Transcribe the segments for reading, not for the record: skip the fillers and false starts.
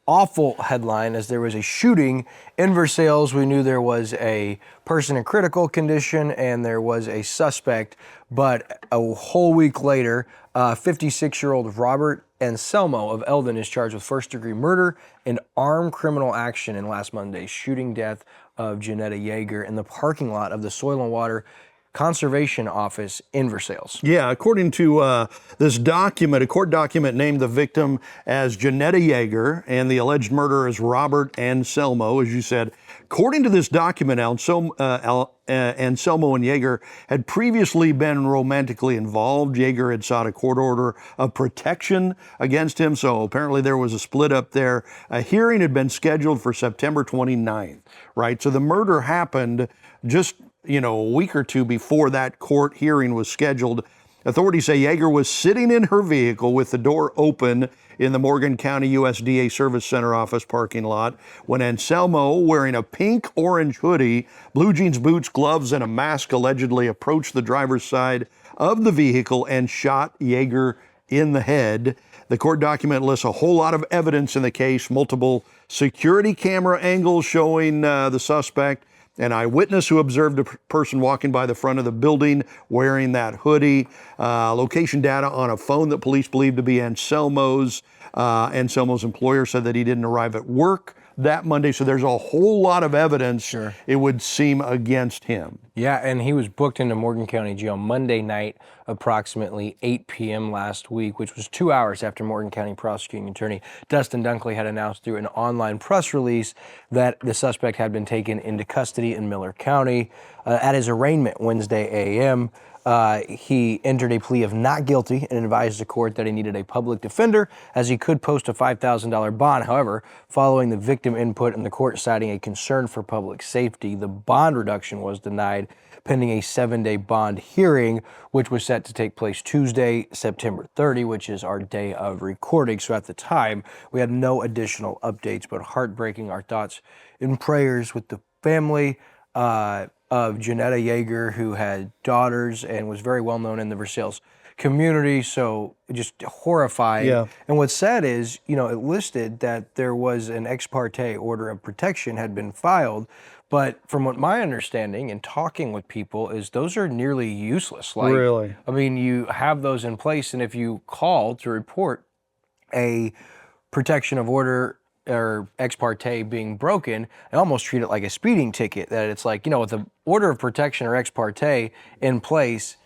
awful headline as there was a shooting in Versailles. We knew there was a person in critical condition and there was a suspect, but a whole week later, 56-year-old Robert Anselmo of Eldon is charged with first-degree murder and armed criminal action in last Monday's shooting death of Janetta Yeager in the parking lot of the Soil and Water Conservation Office in Versailles. Yeah, according to this document, a court document named the victim as Janetta Yeager and the alleged murderer is Robert Anselmo, as you said. According to this document, Anselmo and Yeager had previously been romantically involved. Yeager had sought a court order of protection against him, so apparently there was a split up there. A hearing had been scheduled for September 29th, right? So the murder happened just a week or two before that court hearing was scheduled. Authorities say Yeager was sitting in her vehicle with the door open in the Morgan County USDA Service Center office parking lot when Anselmo, wearing a pink-orange hoodie, blue jeans, boots, gloves, and a mask, allegedly approached the driver's side of the vehicle and shot Yeager in the head. The court document lists a whole lot of evidence in the case, multiple security camera angles showing the suspect, an eyewitness who observed a person walking by the front of the building wearing that hoodie, location data on a phone that police believe to be Anselmo's. Anselmo's employer said that he didn't arrive at work that Monday, so there's a whole lot of evidence, it would seem, against him. Yeah, and he was booked into Morgan County Jail Monday night, approximately 8 p.m. last week, which was 2 hours after Morgan County prosecuting attorney Dustin Dunkley had announced through an online press release that the suspect had been taken into custody in Miller County. At his arraignment Wednesday a.m., he entered a plea of not guilty and advised the court that he needed a public defender as he could post a $5,000 bond. However, following the victim input and the court citing a concern for public safety, the bond reduction was denied pending a 7-day bond hearing, which was set to take place Tuesday, September 30, which is our day of recording. So at the time, we had no additional updates, but heartbreaking. Our thoughts and prayers with the family of Janetta Yeager, who had daughters and was very well known in the Versailles community. So just horrifying. Yeah. And what's sad is, it listed that there was an ex parte order of protection had been filed. But from what my understanding and talking with people is those are nearly useless. Really? I mean, you have those in place, and if you call to report a protection of order or ex parte being broken, I almost treat it like a speeding ticket, that it's like, with the order of protection or ex parte in place,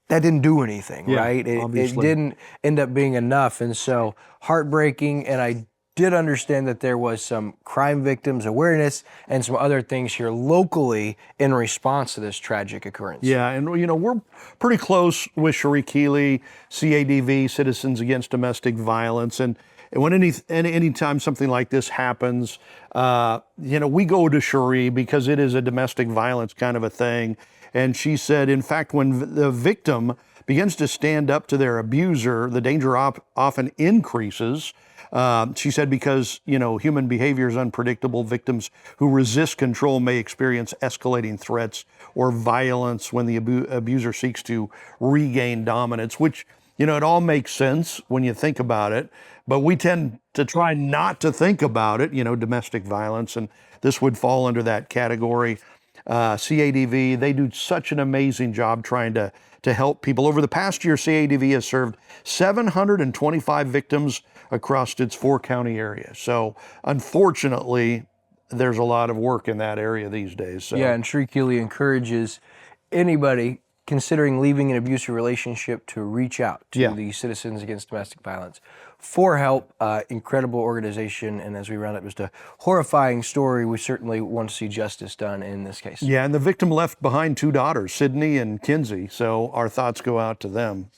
that didn't do anything, right? It didn't end up being enough. And so heartbreaking. And I did understand that there was some crime victims awareness and some other things here locally in response to this tragic occurrence. Yeah, and we're pretty close with Cherie Keeley, CADV, Citizens Against Domestic Violence, and when anytime something like this happens, we go to Cherie because it is a domestic violence kind of a thing. And she said, in fact, when the victim begins to stand up to their abuser, the danger often increases. She said because, human behavior is unpredictable, victims who resist control may experience escalating threats or violence when the abuser seeks to regain dominance, which, it all makes sense when you think about it. But we tend to try not to think about it, domestic violence, and this would fall under that category. CADV, they do such an amazing job trying to help people. Over the past year, CADV has served 725 victims across its 4-county area. So unfortunately, there's a lot of work in that area these days. So. Yeah, and Cherie Keeley encourages anybody considering leaving an abusive relationship to reach out to the Citizens Against Domestic Violence for help. Incredible organization, and as we round up just a horrifying story, we certainly want to see justice done in this case. Yeah, and the victim left behind 2 daughters, Sydney and Kinsey, so our thoughts go out to them.